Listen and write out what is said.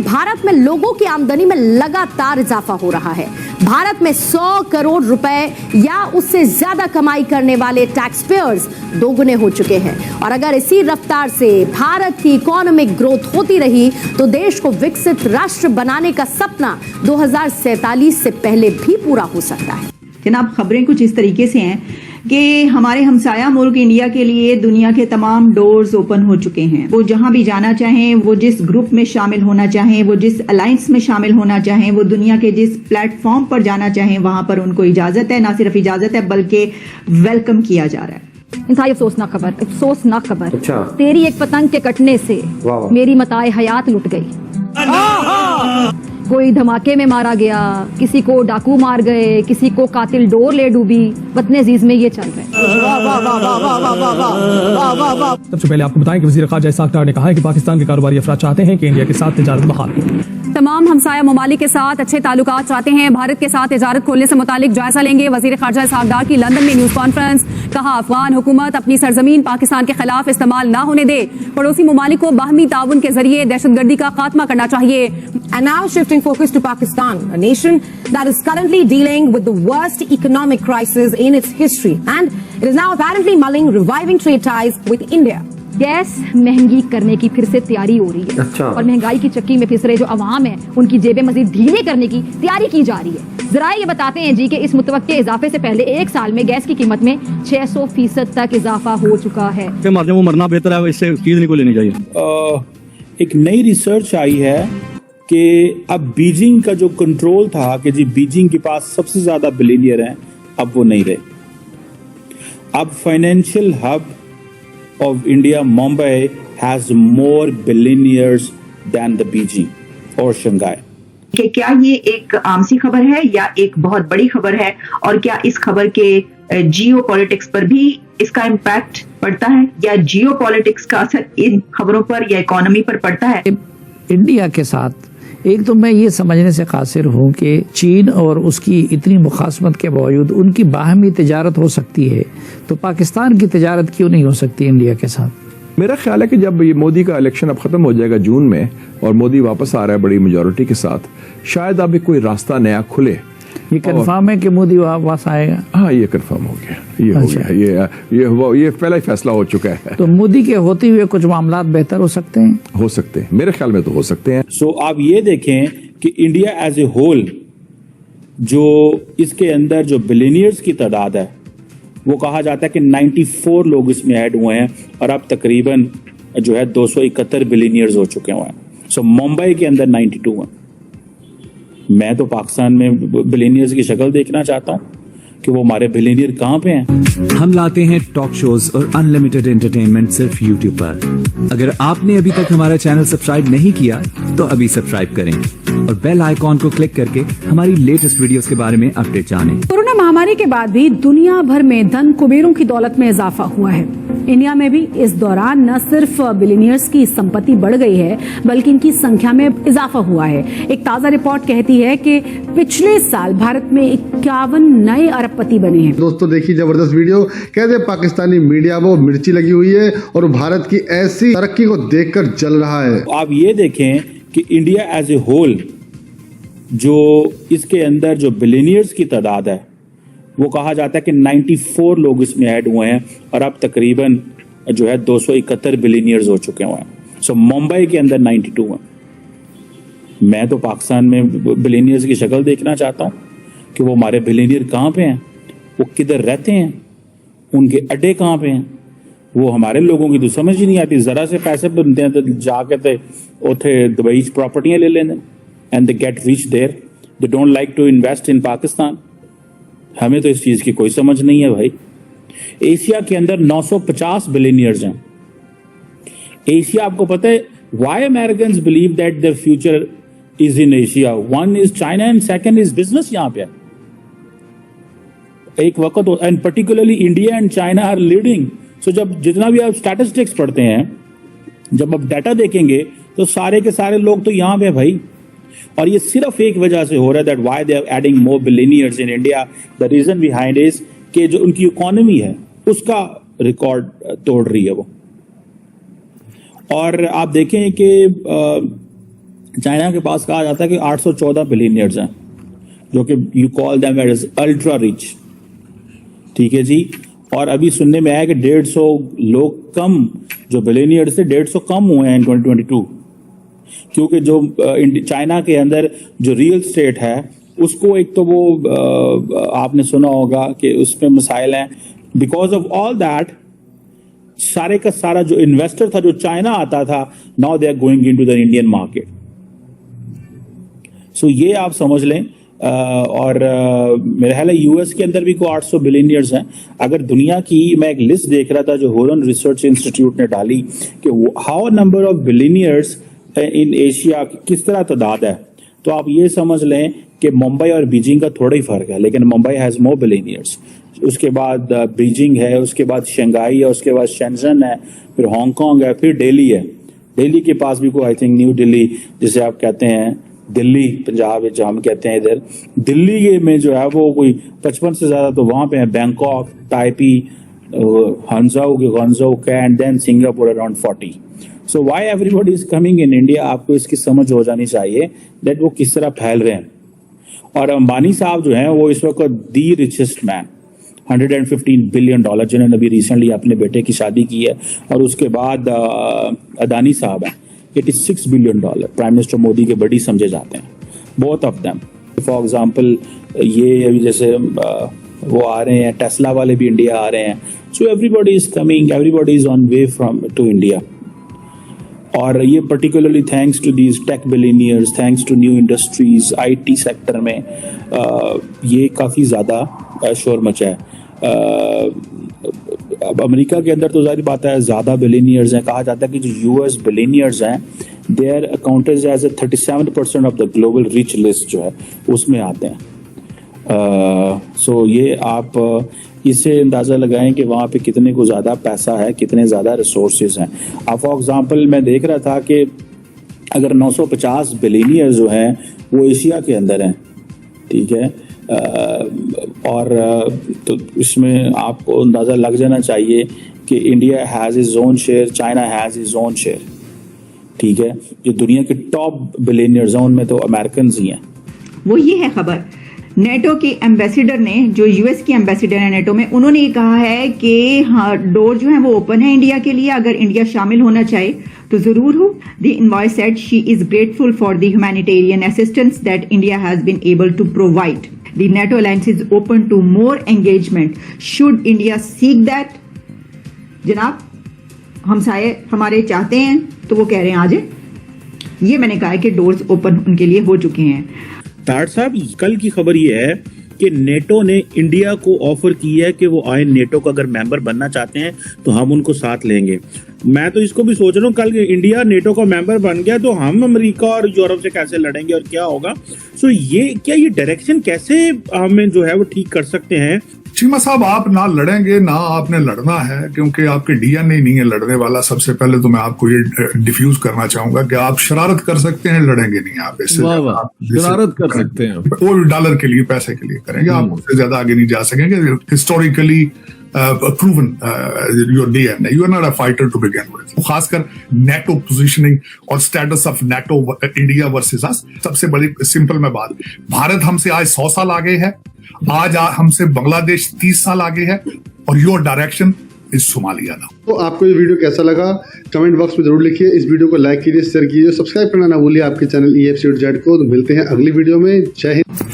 भारत में लोगों की आमदनी में लगातार इजाफा हो रहा है। भारत में 100 करोड़ रुपए या उससे ज्यादा कमाई करने वाले टैक्स पेयर्स दोगुने हो चुके हैं और अगर इसी रफ्तार से भारत की इकोनॉमिक ग्रोथ होती रही तो देश को विकसित राष्ट्र बनाने का सपना 2047 से पहले भी पूरा हो सकता है। जनाब, खबरें कुछ इस तरीके से हैं कि हमारे हमसाया मुल्क इंडिया के लिए दुनिया के तमाम डोर्स ओपन हो चुके हैं। वो जहां भी जाना चाहें, वो जिस ग्रुप में शामिल होना चाहें, वो जिस अलायंस में शामिल होना चाहें, वो दुनिया के जिस प्लेटफॉर्म पर जाना चाहें, वहां पर उनको इजाजत है। ना सिर्फ इजाजत है बल्कि वेलकम किया जा रहा है। इंतहाई अफसोसनाक खबर, अफसोसनाक खबर। अच्छा। तेरी एक पतंग के कटने से मेरी मताए हयात लुट गई। कोई धमाके में मारा गया, किसी को डाकू मार गए, किसी को कातिल डोर ले डूबी। वतन अजीज में ये चल रहा है। सबसे पहले आपको बताएं कि वज़ीर ख़ारजा इसहाक़ डार ने कहा है कि पाकिस्तान के कारोबारी अफराद चाहते हैं कि इंडिया के साथ तिजारत बहाल हो। तमाम हमसाया ममालिक के साथ अच्छे ताल्लुकात चाहते हैं। भारत के साथ तिजारत खोलने से मुतालिक जायजा लेंगे। वज़ीर ख़ारजा इसहाक़ डार की लंदन में न्यूज कॉन्फ्रेंस। कहा, अफगान हुकूमत अपनी सरजमीन पाकिस्तान के खिलाफ इस्तेमाल ना होने दे। पड़ोसी ममालिक को बाहमी ताउन के जरिए दहशतगर्दी का खात्मा करना चाहिए। And now shifting focus to Pakistan, a nation that is currently dealing with the worst economic crisis in its history, and it is now apparently mulling reviving trade ties with India. Gas महंगी करने की फिर से तैयारी हो रही है। अच्छा। और महंगाई की चक्की में फिस रहे जो अवाम है उनकी जेबें मजीद ढीले करने की तैयारी की जा रही है। जरा ये बताते हैं जी कि इस मुतवक्के इजाफे से पहले एक साल में गैस की कीमत में 600% तक इजाफा हो चुका है। वो मरना बेहतर है, इससे चीज नहीं को लेनी चाहिए। एक नई रिसर्च आई है कि अब बीजिंग का जो कंट्रोल था कि जी बीजिंग के पास सबसे ज्यादा बिलियनियर हैं, अब वो नहीं रहे। अब financial hub of India, Mumbai has more billionaires than the Beijing or Shanghai. कि क्या ये एक आम सी खबर है या एक बहुत बड़ी खबर है, और क्या इस खबर के जियो पॉलिटिक्स पर भी इसका इम्पैक्ट पड़ता है, या जियो पॉलिटिक्स का असर इन खबरों पर या इकोनॉमी पर पड़ता है? इंडिया के साथ एक तो मैं ये समझने से कासिर हूँ कि चीन और उसकी इतनी मुखासमत के बावजूद उनकी बाहमी तिजारत हो सकती है, तो पाकिस्तान की तिजारत क्यों नहीं हो सकती इंडिया के साथ? मेरा ख्याल है कि जब ये मोदी का इलेक्शन अब खत्म हो जाएगा जून में और मोदी वापस आ रहा है बड़ी मेजोरिटी के साथ, शायद अब कोई रास्ता नया खुले। ये कंफर्म है कि मोदी वापस आएगा? हाँ, ये कंफर्म हो गया, ये हो गया, ये पहला ही फैसला हो चुका है। तो मोदी के होते हुए कुछ मामलात बेहतर हो सकते हैं? हो सकते हैं, मेरे ख्याल में तो हो सकते हैं। सो आप ये देखें कि इंडिया एज ए होल, जो इसके अंदर जो बिलियनियर्स की तादाद है, वो कहा जाता है कि 94 लोग इसमें ऐड हुए हैं और अब तकरीबन जो है 271 बिलियनियर्स हो चुके हुए हैं। सो मुंबई के अंदर 92 हैं। मैं तो पाकिस्तान में बिलियनियर्स की शक्ल देखना चाहता हूँ कि वो हमारे बिलियनियर कहाँ पे हैं। हम लाते हैं टॉक शोज और अनलिमिटेड एंटरटेनमेंट सिर्फ यूट्यूब पर। अगर आपने अभी तक हमारा चैनल सब्सक्राइब नहीं किया तो अभी सब्सक्राइब करें और बेल आइकॉन को क्लिक करके हमारी लेटेस्ट वीडियोस के बारे में अपडेट जानें। कोरोना महामारी के बाद भी दुनिया भर में धन कुबेरों की दौलत में इजाफा हुआ है। इंडिया में भी इस दौरान न सिर्फ बिलियनियर्स की संपत्ति बढ़ गई है बल्कि इनकी संख्या में इजाफा हुआ है। एक ताजा रिपोर्ट कहती है कि पिछले साल भारत में 51 नए अरबपति बने हैं। दोस्तों देखिए जबरदस्त वीडियो, कहते पाकिस्तानी मीडिया वो मिर्ची लगी हुई है और भारत की ऐसी तरक्की को देखकर जल रहा है। आप ये देखें कि इंडिया एज ए होल, जो इसके अंदर जो बिलियनियर्स की तादाद है, वो कहा जाता है कि 94 लोग इसमें ऐड हुए हैं और अब तकरीबन जो है 271 बिलियनियर्स हो चुके हुए हैं। सो मुंबई के अंदर 92 हैं। मैं तो पाकिस्तान में बिलियनियर्स की शक्ल देखना चाहता हूँ कि वो हमारे बिलियनियर कहाँ पे हैं, वो किधर रहते हैं, उनके अड्डे कहाँ पे हैं। वो हमारे लोगों की तो समझ ही नहीं आती। जरा से पैसे बनते हैं तो जाके तो उथे दुबई प्रॉपर्टियां ले लेंगे and they get rich there. They don't like to invest in Pakistan. हमें तो इस चीज की कोई समझ नहीं है भाई। एशिया के अंदर 950 बिलियनियर्स हैं। एशिया, आपको पता है why Americans believe that their future is in Asia? One is China and second is business. यहाँ पे एक वक्त, and particularly India and China are leading. So जब जितना भी आप स्टैटिस्टिक्स पढ़ते हैं, जब आप डाटा देखेंगे तो सारे के सारे लोग तो यहाँ पे भाई। और ये सिर्फ एक वजह से हो रहा है, that why they are adding more billionaires in India. The reason behind is कि जो उनकी इकोनॉमी है उसका रिकॉर्ड तोड़ रही है वो। और आप देखें कि चाइना के पास कहा जाता है कि 814 बिलियनियर्स हैं, जो कि you call them as ultra rich, ठीक है जी। और अभी सुनने में आया कि 150 लोग कम जो बिलियनियर्स थे 150 कम हुए हैं इन 2022, क्योंकि जो चाइना के अंदर जो रियल स्टेट है उसको एक तो वो आपने सुना होगा कि उसमें मसाइल हैं। बिकॉज ऑफ ऑल दैट सारे का सारा जो इन्वेस्टर था जो चाइना आता था, now they are going into the Indian market. So ये आप समझ लें। और मेरा ख्याल है यूएस के अंदर भी कोई 800 बिलियनियर्स हैं। अगर दुनिया की, मैं एक लिस्ट देख रहा था जो होलन रिसर्च इंस्टीट्यूट ने डाली कि how number of billionaires in Asia किस तरह तादाद है, तो आप ये समझ लें कि मुंबई और बीजिंग का थोड़ा ही फर्क है, लेकिन मुंबई हैज मोर बिलियनियर्स। उसके बाद बीजिंग है, उसके बाद शंघाई है, उसके बाद शेंजन है, फिर हांगकांग है, फिर दिल्ली है। दिल्ली के पास भी कोई आई थिंक न्यू दिल्ली जिसे आप कहते हैं, दिल्ली पंजाब जो हम कहते हैं इधर, दिल्ली के में जो है वो कोई 55 से ज्यादा तो वहां पे है। बैंकॉक, ताइपी, हंजाऊ का and then Singapore around 40। So why everybody is coming in India, आपको इसकी समझ हो जानी चाहिए दैट वो किस तरह फैल रहे हैं। और अंबानी साहब जो हैं वो इस वक्त दी रिचेस्ट मैन, $115 बिलियन, जिन्होंने अभी रिसेंटली अपने बेटे की शादी की है। और उसके बाद अदानी साहब हैं, $86 बिलियन, प्राइम मिनिस्टर मोदी के बड़ी समझे जाते हैं, both of them. For example ये अभी जैसे वो आ रहे हैं, टेस्ला वाले भी इंडिया आ रहे हैं। So everybody is coming, everybody is on way from to India. और ये particularly thanks to these tech billionaires, thanks to new industries, IT sector में ये काफ़ी ज़्यादा शोर मचा है। अब अमेरिका के अंदर तो जाहिर बात है ज़्यादा बिलियनियर्स हैं। कहा जाता है कि जो यूएस बिलियनियर्स हैं they are accounted as 37% of the global rich list जो है उसमें आते हैं। सो ये आप इससे अंदाज़ा लगाएं कि वहाँ पे कितने को ज़्यादा पैसा है, कितने ज़्यादा रिसोर्सेज हैं। अब फॉर एग्जांपल मैं देख रहा था कि अगर 950 बिलियनियर जो हैं वो एशिया के अंदर हैं, ठीक है, और तो इसमें आपको अंदाज़ा लग जाना चाहिए कि India has is own share, China has is own share, ठीक है। जो दुनिया के टॉप बिलियनियर्स हैं उनमें तो अमेरिकन ही हैं। वो ये है खबर, नेटो के एम्बेसडर ने, जो यूएस के एम्बेसडर है नेटो में, उन्होंने ये कहा है कि हाँ, डोर जो है वो ओपन है इंडिया के लिए, अगर इंडिया शामिल होना चाहे तो जरूर हो। The envoy said she is grateful for the humanitarian assistance that India has been able to provide. The NATO alliance is open to more engagement should India seek that. जनाब, हमसाये हमारे चाहते हैं तो वो कह रहे हैं आ जाए। ये मैंने कहा है कि डोर्स ओपन उनके लिए हो चुके हैं। ताड़ साहब, कल की खबर ये है कि नेटो ने इंडिया को ऑफर की है कि वो आए नेटो का अगर मेंबर बनना चाहते हैं तो हम उनको साथ लेंगे। मैं तो इसको भी सोच रहा हूँ, कल इंडिया नेटो का मेंबर बन गया तो हम अमेरिका और यूरोप से कैसे लड़ेंगे और क्या होगा। सो ये डायरेक्शन कैसे हमें जो है वो ठीक कर सकते हैं। चीमा साहब, आप ना लड़ेंगे ना आपने लड़ना है, क्योंकि आपके डीएनए नहीं है लड़ने वाला। सबसे पहले तो मैं आपको ये डिफ्यूज करना चाहूंगा कि आप शरारत कर सकते हैं, लड़ेंगे नहीं आप इससे। शरारत कर सकते हैं, वो डॉलर के लिए, पैसे के लिए करेंगे, आप उससे ज्यादा आगे नहीं जा सकेंगे। Historically proven your DNA. You are not a fighter to begin with. खासकर NATO positioning और status of NATO India versus us, सबसे बड़ी सिंपल में बात, भारत हमसे आज 100 साल आगे है, आज हमसे बांग्लादेश 30 साल आगे है, और your direction is Somalia now. तो आपको ये वीडियो कैसा लगा कमेंट बॉक्स में जरूर लिखिए। इस वीडियो को लाइक कीजिए, शेयर कीजिए, सब्सक्राइब करना ना भूलिए आपके चैनल EFC को। तो मिलते हैं अगली वीडियो में। जय हिंद।